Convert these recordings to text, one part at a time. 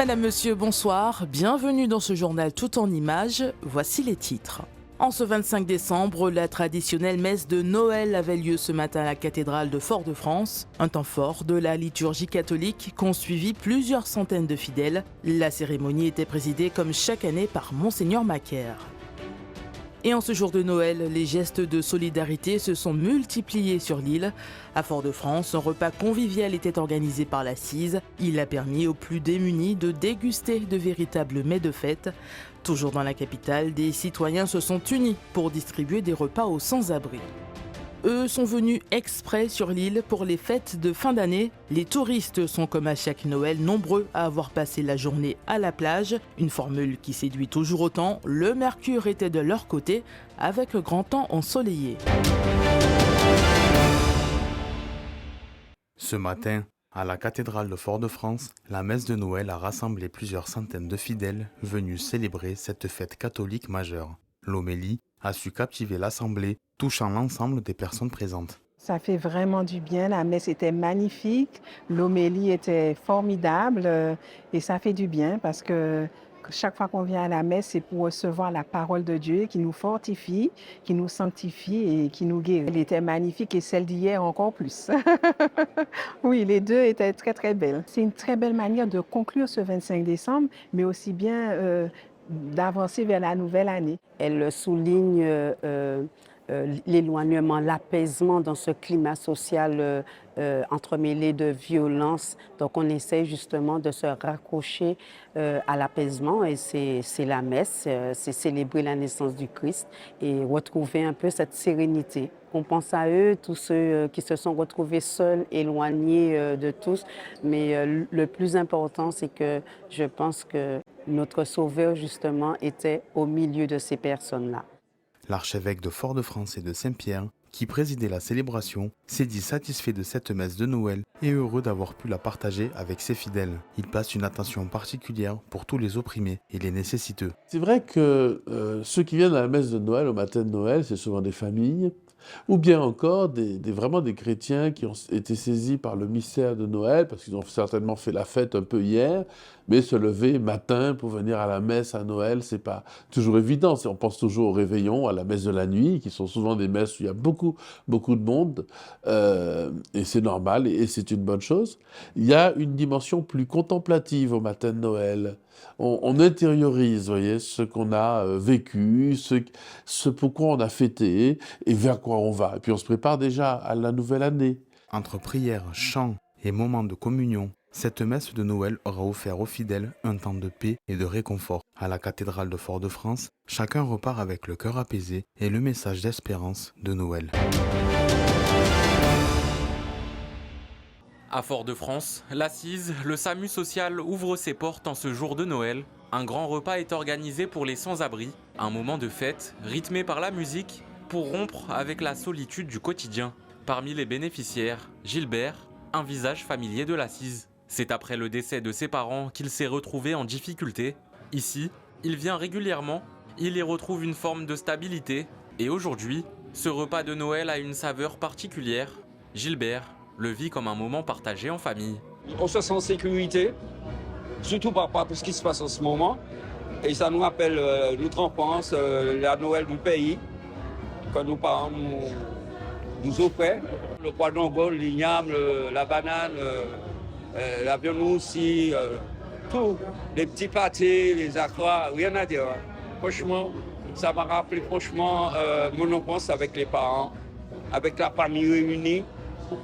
Madame, Monsieur, bonsoir. Bienvenue dans ce journal tout en images. Voici les titres. En ce 25 décembre, la traditionnelle messe de Noël avait lieu ce matin à la cathédrale de Fort-de-France. Un temps fort de la liturgie catholique qu'ont suivi plusieurs centaines de fidèles. La cérémonie était présidée comme chaque année par Monseigneur Macaire. Et en ce jour de Noël, les gestes de solidarité se sont multipliés sur l'île. À Fort-de-France, un repas convivial était organisé par la CISE. Il a permis aux plus démunis de déguster de véritables mets de fête. Toujours dans la capitale, des citoyens se sont unis pour distribuer des repas aux sans-abri. Eux sont venus exprès sur l'île pour les fêtes de fin d'année. Les touristes sont comme à chaque Noël nombreux à avoir passé la journée à la plage. Une formule qui séduit toujours autant. Le mercure était de leur côté avec le grand temps ensoleillé. Ce matin, à la cathédrale de Fort-de-France, la messe de Noël a rassemblé plusieurs centaines de fidèles venus célébrer cette fête catholique majeure. L'homélie a su captiver l'assemblée, touchant l'ensemble des personnes présentes. Ça fait vraiment du bien, la messe était magnifique, l'homélie était formidable et ça fait du bien parce que chaque fois qu'on vient à la messe, c'est pour recevoir la parole de Dieu qui nous fortifie, qui nous sanctifie et qui nous guérit. Elle était magnifique et celle d'hier encore plus. Oui, les deux étaient très très belles. C'est une très belle manière de conclure ce 25 décembre, mais aussi bien d'avancer vers la nouvelle année. Elle souligne l'éloignement, l'apaisement dans ce climat social entremêlé de violence. Donc on essaie justement de se raccrocher à l'apaisement et c'est la messe, c'est célébrer la naissance du Christ et retrouver un peu cette sérénité. On pense à eux, tous ceux qui se sont retrouvés seuls, éloignés de tous, mais le plus important, c'est que je pense que notre Sauveur, justement, était au milieu de ces personnes-là. L'archevêque de Fort-de-France et de Saint-Pierre, qui présidait la célébration, s'est dit satisfait de cette messe de Noël et heureux d'avoir pu la partager avec ses fidèles. Il place une attention particulière pour tous les opprimés et les nécessiteux. C'est vrai que ceux qui viennent à la messe de Noël, au matin de Noël, c'est souvent des familles, ou bien encore vraiment des chrétiens qui ont été saisis par le mystère de Noël, parce qu'ils ont certainement fait la fête un peu hier, mais se lever matin pour venir à la messe à Noël, c'est pas toujours évident. On pense toujours au réveillon, à la messe de la nuit, qui sont souvent des messes où il y a beaucoup de monde, et c'est normal, et c'est une bonne chose. Il y a une dimension plus contemplative au matin de Noël. On intériorise, voyez, ce qu'on a vécu, ce pourquoi on a fêté et vers quoi on va. Et puis on se prépare déjà à la nouvelle année. Entre prières, chants et moments de communion, cette messe de Noël aura offert aux fidèles un temps de paix et de réconfort. À la cathédrale de Fort-de-France, chacun repart avec le cœur apaisé et le message d'espérance de Noël. À Fort-de-France, la CISE, le SAMU social ouvre ses portes en ce jour de Noël. Un grand repas est organisé pour les sans-abri, un moment de fête rythmé par la musique pour rompre avec la solitude du quotidien. Parmi les bénéficiaires, Gilbert, un visage familier de la CISE. C'est après le décès de ses parents qu'il s'est retrouvé en difficulté. Ici, il vient régulièrement, il y retrouve une forme de stabilité et aujourd'hui, ce repas de Noël a une saveur particulière. Gilbert le vit comme un moment partagé en famille. On se sent en sécurité, surtout par rapport à ce qui se passe en ce moment. Et ça nous rappelle notre enfance, la Noël du pays, quand nos parents nous offraient. Le poisson gold, l'igname, la banane, la viande aussi, tout. Les petits pâtés, les aquas, rien à dire. Franchement, ça m'a rappelé mon enfance avec les parents, avec la famille réunie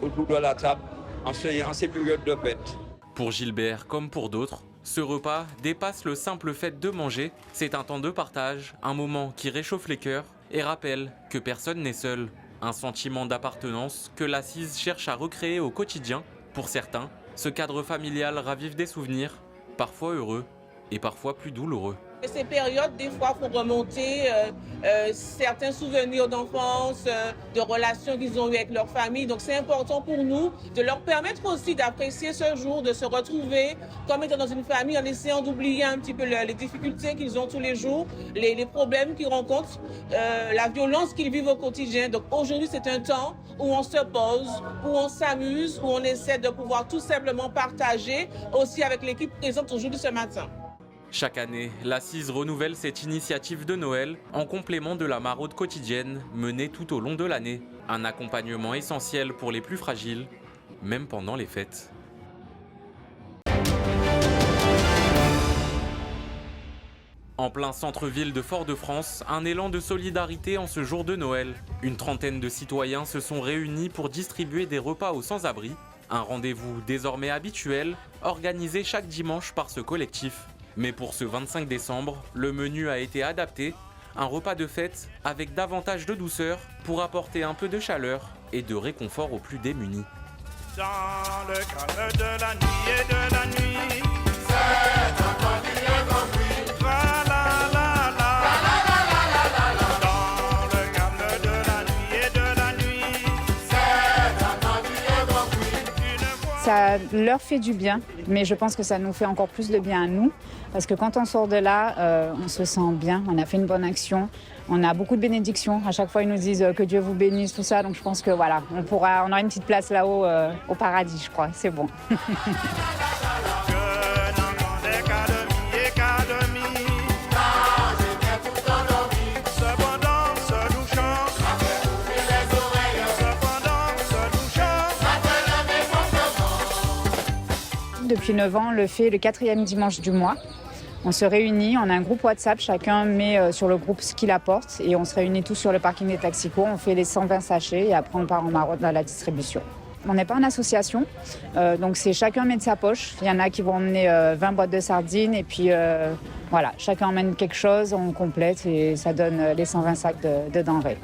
autour de la table en ces périodes de fête. Pour Gilbert, comme pour d'autres, ce repas dépasse le simple fait de manger. C'est un temps de partage, un moment qui réchauffe les cœurs et rappelle que personne n'est seul. Un sentiment d'appartenance que la CISE cherche à recréer au quotidien. Pour certains, ce cadre familial ravive des souvenirs, parfois heureux et parfois plus douloureux. Ces périodes, des fois, font remonter certains souvenirs d'enfance, de relations qu'ils ont eues avec leur famille. Donc, c'est important pour nous de leur permettre aussi d'apprécier ce jour, de se retrouver comme étant dans une famille en essayant d'oublier un petit peu les difficultés qu'ils ont tous les jours, les problèmes qu'ils rencontrent, la violence qu'ils vivent au quotidien. Donc, aujourd'hui, c'est un temps où on se pose, où on s'amuse, où on essaie de pouvoir tout simplement partager aussi avec l'équipe présente aujourd'hui ce matin. Chaque année, l'Assise renouvelle cette initiative de Noël en complément de la maraude quotidienne menée tout au long de l'année. Un accompagnement essentiel pour les plus fragiles, même pendant les fêtes. En plein centre-ville de Fort-de-France, un élan de solidarité en ce jour de Noël. Une trentaine de citoyens se sont réunis pour distribuer des repas aux sans-abri. Un rendez-vous désormais habituel, organisé chaque dimanche par ce collectif. Mais pour ce 25 décembre, le menu a été adapté, un repas de fête avec davantage de douceur pour apporter un peu de chaleur et de réconfort aux plus démunis. Dans le calme de la nuit et de la nuit, c'est entendu un grand bruit. Tra la la la, dans le calme de la nuit et de la nuit, c'est entendu un grand bruit. Ça leur fait du bien, mais je pense que ça nous fait encore plus de bien à nous. Parce que quand on sort de là, on se sent bien, on a fait une bonne action, on a beaucoup de bénédictions. À chaque fois, ils nous disent que Dieu vous bénisse, tout ça. Donc je pense que voilà, on aura une petite place là-haut au paradis, je crois. C'est bon. Depuis 9 ans, on le fait le 4e dimanche du mois. On se réunit, on a un groupe WhatsApp, chacun met sur le groupe ce qu'il apporte et on se réunit tous sur le parking des Taxico, on fait les 120 sachets et après on part en maraude dans la distribution. On n'est pas en association, donc c'est chacun met de sa poche. Il y en a qui vont emmener 20 boîtes de sardines et puis voilà, chacun emmène quelque chose, on complète et ça donne les 120 sacs de denrées.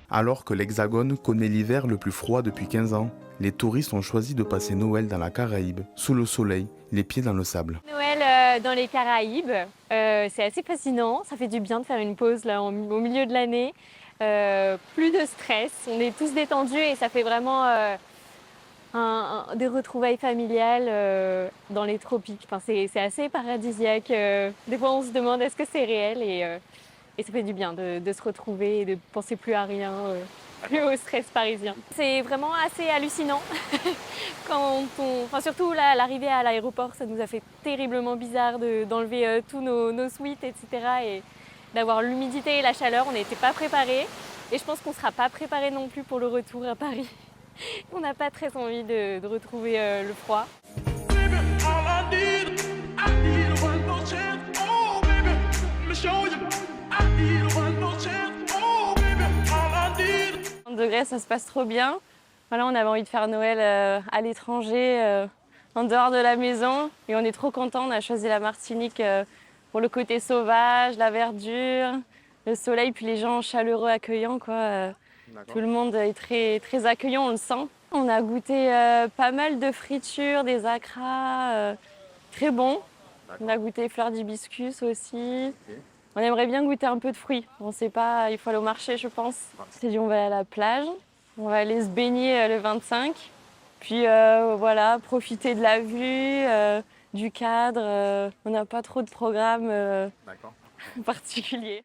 Alors que l'Hexagone connaît l'hiver le plus froid depuis 15 ans, les touristes ont choisi de passer Noël dans la Caraïbe, sous le soleil, les pieds dans le sable. Noël dans les Caraïbes, c'est assez fascinant, ça fait du bien de faire une pause là, au milieu de l'année. Plus de stress, on est tous détendus et ça fait vraiment des retrouvailles familiales dans les tropiques. Enfin, c'est assez paradisiaque. Des fois on se demande est-ce que c'est réel et ça fait du bien de se retrouver et de penser plus à rien, plus au stress parisien. C'est vraiment assez hallucinant. Surtout l'arrivée à l'aéroport, ça nous a fait terriblement bizarre d'enlever tous nos suites, etc. Et d'avoir l'humidité et la chaleur, on n'était pas préparés. Et je pense qu'on ne sera pas préparés non plus pour le retour à Paris. On n'a pas très envie de retrouver le froid. Degrés, ça se passe trop bien. Voilà, on avait envie de faire Noël à l'étranger, en dehors de la maison. Et on est trop contents. On a choisi la Martinique pour le côté sauvage, la verdure, le soleil, puis les gens chaleureux, accueillants, quoi. Tout le monde est très, très accueillant, on le sent. On a goûté pas mal de fritures, des acras, très bons. On a goûté fleurs d'hibiscus aussi. Okay. On aimerait bien goûter un peu de fruits. On ne sait pas, il faut aller au marché, je pense. C'est dit, on va aller à la plage. On va aller se baigner le 25. Puis voilà, profiter de la vue, du cadre. On n'a pas trop de programme particulier.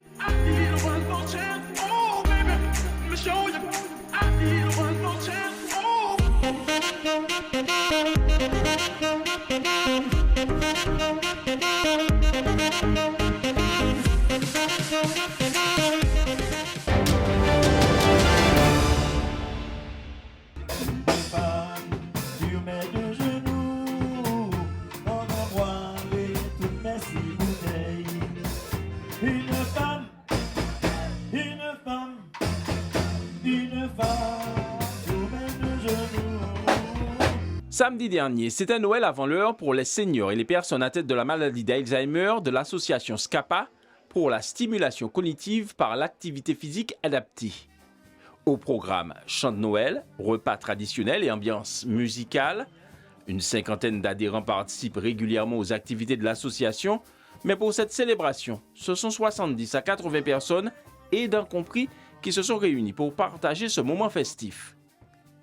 Une femme Samedi dernier, c'était Noël avant l'heure pour les seniors et les personnes atteintes de la maladie d'Alzheimer de l'association SCAPA pour la stimulation cognitive par l'activité physique adaptée. Au programme chant de Noël, repas traditionnels et ambiance musicale. Une cinquantaine d'adhérents participent régulièrement aux activités de l'association, mais pour cette célébration, ce sont 70 à 80 personnes, aidants compris, qui se sont réunis pour partager ce moment festif.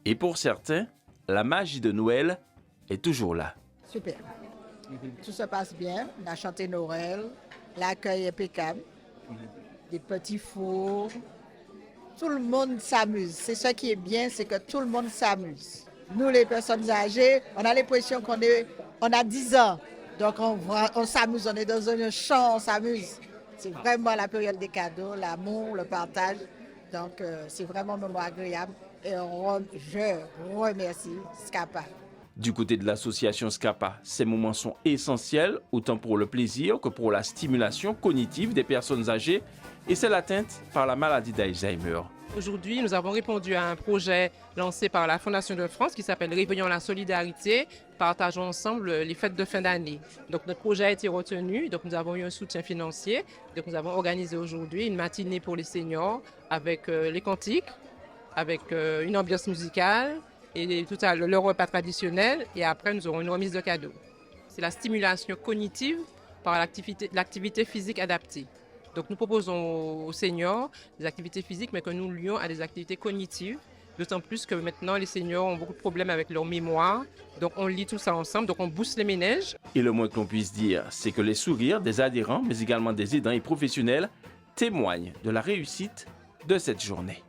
Et pour certains, la magie de Noël est toujours là. Super. Tout se passe bien. On a chanté Noël. L'accueil est impeccable. Des petits fours. Tout le monde s'amuse. C'est ce qui est bien, c'est que tout le monde s'amuse. Nous, les personnes âgées, on a l'impression on a 10 ans. Donc, on s'amuse. On est dans un champ, on s'amuse. C'est vraiment la période des cadeaux, l'amour, le partage. Donc, c'est vraiment un moment agréable. Et je remercie SCAPA. Du côté de l'association SCAPA, ces moments sont essentiels, autant pour le plaisir que pour la stimulation cognitive des personnes âgées et celles atteintes par la maladie d'Alzheimer. Aujourd'hui, nous avons répondu à un projet lancé par la Fondation de France qui s'appelle Réveillons la solidarité, partageons ensemble les fêtes de fin d'année. Donc notre projet a été retenu, donc nous avons eu un soutien financier. Donc nous avons organisé aujourd'hui une matinée pour les seniors avec les cantiques, avec une ambiance musicale et tout à le repas traditionnel, et après nous aurons une remise de cadeaux. C'est la stimulation cognitive par l'activité physique adaptée. Donc nous proposons aux seniors des activités physiques, mais que nous lions à des activités cognitives, d'autant plus que maintenant les seniors ont beaucoup de problèmes avec leur mémoire. Donc on lit tout ça ensemble, donc on booste les ménages. Et le moins que l'on puisse dire, c'est que les sourires des adhérents, mais également des aidants et professionnels, témoignent de la réussite de cette journée.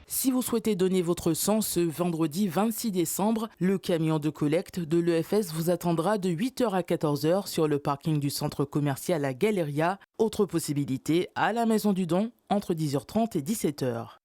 Si vous souhaitez donner votre sang ce vendredi 26 décembre, le camion de collecte de l'EFS vous attendra de 8h à 14h sur le parking du centre commercial La Galeria. Autre possibilité, à la Maison du Don, entre 10h30 et 17h.